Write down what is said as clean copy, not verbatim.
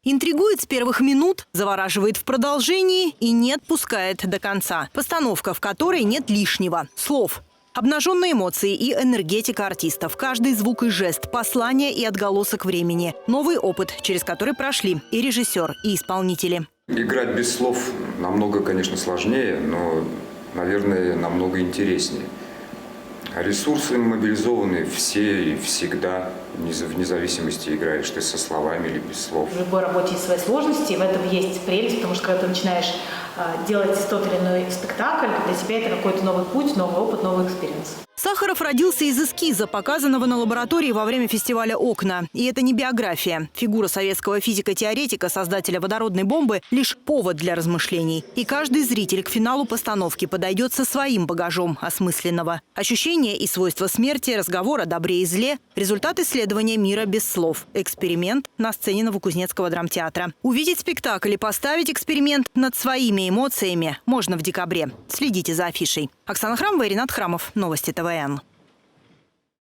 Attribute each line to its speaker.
Speaker 1: Интригует с первых минут, завораживает в продолжении и не отпускает до конца. Постановка, в которой нет лишнего – слов. Обнаженные эмоции и энергетика артистов. Каждый звук и жест, послание и отголосок времени. Новый опыт, через который прошли и режиссер, и исполнители.
Speaker 2: Играть без слов намного, конечно, сложнее, но, наверное, намного интереснее. Ресурсы мобилизованы все и всегда, вне зависимости, играешь ты со словами или без слов.
Speaker 3: В любой работе есть свои сложности, и в этом есть прелесть, потому что когда ты начинаешь делать тот или иной спектакль, для тебя это какой-то новый путь, новый опыт, новый экспириенс.
Speaker 1: Сахаров родился из эскиза, показанного на лаборатории во время фестиваля «Окна». И это не биография. Фигура советского физико-теоретика, создателя водородной бомбы – лишь повод для размышлений. И каждый зритель к финалу постановки подойдет со своим багажом осмысленного. Ощущения и свойства смерти, разговор о добре и зле – результат исследования мира без слов. Эксперимент на сцене Новокузнецкого драмтеатра. Увидеть спектакль и поставить эксперимент над своими эмоциями можно в декабре. Следите за афишей. Оксана Храмова и Ренат Храмов. Новости ТВН.